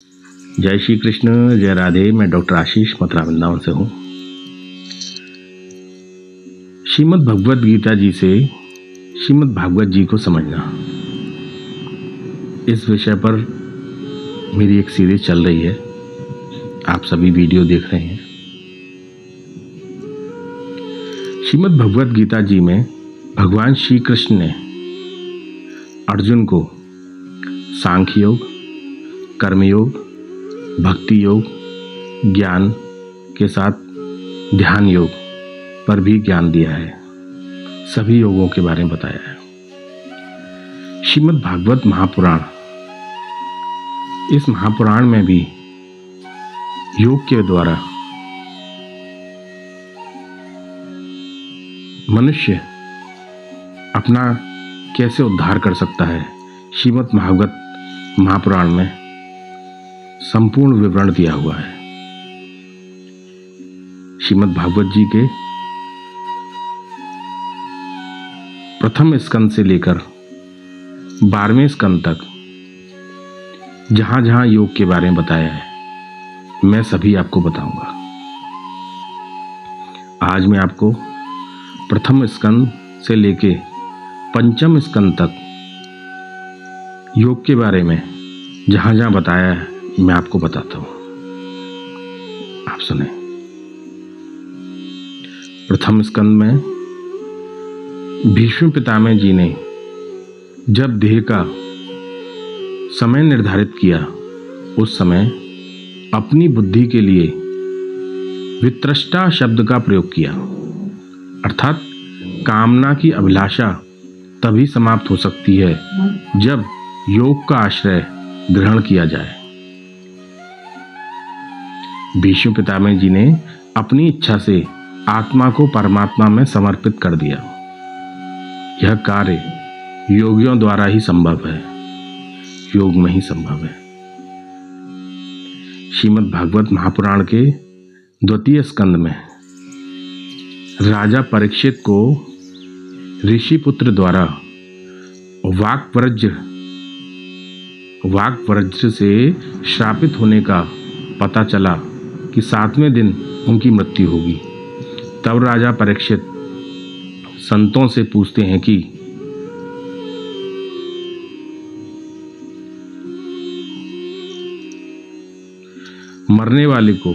जय श्री कृष्ण, जय राधे। मैं डॉक्टर आशीष मथुरा वृंदावन से हूँ। श्रीमद् भगवद गीता जी से श्रीमद् भागवत जी को समझना, इस विषय पर मेरी एक सीरीज चल रही है। आप सभी वीडियो देख रहे हैं। श्रीमद् भगवद गीता जी में भगवान श्री कृष्ण ने अर्जुन को सांख्य योग, कर्मयोग, भक्ति योग, ज्ञान के साथ ध्यान योग पर भी ज्ञान दिया है। सभी योगों के बारे में बताया है। श्रीमद् भागवत महापुराण, इस महापुराण में भी योग के द्वारा मनुष्य अपना कैसे उद्धार कर सकता है, श्रीमद् भागवत महापुराण में संपूर्ण विवरण दिया हुआ है। श्रीमद् भागवत जी के प्रथम स्कंद से लेकर 12वें स्कंद तक जहां जहां योग के बारे में बताया है, मैं सभी आपको बताऊंगा। आज मैं आपको प्रथम स्कंद से लेके पंचम स्कंद तक योग के बारे में जहां जहां बताया है, मैं आपको बताता हूं। आप सुने। प्रथम स्कंद में भीष्म पितामह जी ने जब देह का समय निर्धारित किया, उस समय अपनी बुद्धि के लिए वित्रष्टा शब्द का प्रयोग किया, अर्थात कामना की अभिलाषा तभी समाप्त हो सकती है जब योग का आश्रय ग्रहण किया जाए। भीष्म पितामह जी ने अपनी इच्छा से आत्मा को परमात्मा में समर्पित कर दिया। यह कार्य योगियों द्वारा ही संभव है, योग में ही संभव है। श्रीमद् भागवत महापुराण के द्वितीय स्कंद में राजा परीक्षित को ऋषि पुत्र द्वारा वाक्वज्र से श्रापित होने का पता चला कि 7वें दिन उनकी मृत्यु होगी। तब राजा परीक्षित संतों से पूछते हैं कि मरने वाले को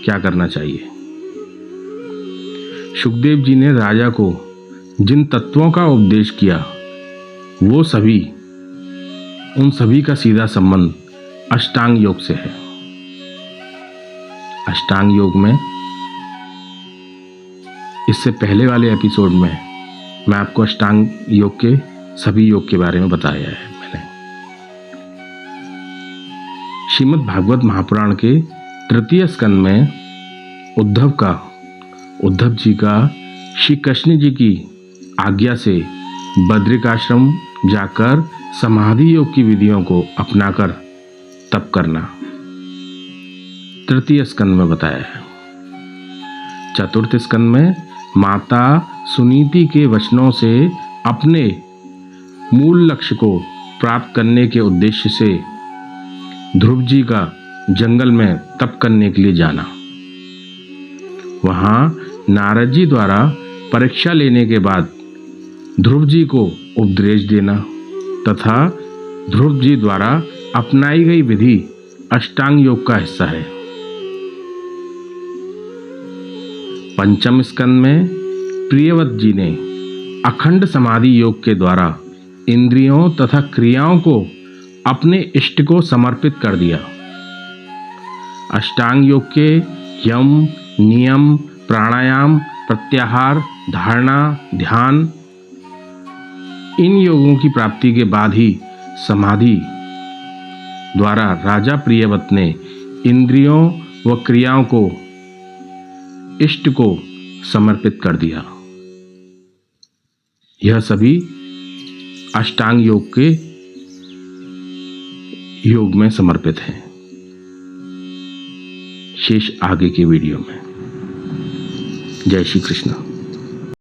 क्या करना चाहिए। शुकदेव जी ने राजा को जिन तत्वों का उपदेश किया, वो सभी, उन सभी का सीधा संबंध अष्टांग योग से है। अष्टांग योग में इससे पहले वाले एपिसोड में मैं आपको अष्टांग योग के सभी योग के बारे में बताया है मैंने। श्रीमद् भागवत महापुराण के तृतीय स्कंद में उद्धव जी का श्री कृष्ण जी की आज्ञा से बद्रिकाश्रम जाकर समाधि योग की विधियों को अपनाकर तप करना तृतीय स्कंद में बताया है। चतुर्थ स्कंद में माता सुनीति के वचनों से अपने मूल लक्ष्य को प्राप्त करने के उद्देश्य से ध्रुव जी का जंगल में तप करने के लिए जाना। वहां नारद जी द्वारा परीक्षा लेने के बाद ध्रुव जी को उपदेश देना तथा ध्रुव जी द्वारा अपनाई गई विधि अष्टांग योग का हिस्सा है। पंचम स्कंद में प्रियव्रत जी ने अखंड समाधि योग के द्वारा इंद्रियों तथा क्रियाओं को अपने इष्ट को समर्पित कर दिया। अष्टांग योग के यम, नियम, प्राणायाम, प्रत्याहार, धारणा, ध्यान, इन योगों की प्राप्ति के बाद ही समाधि द्वारा राजा प्रियव्रत ने इंद्रियों व क्रियाओं को इष्ट को समर्पित कर दिया। यह सभी अष्टांग योग के योग में समर्पित है। शेष आगे के वीडियो में। जय श्री कृष्ण।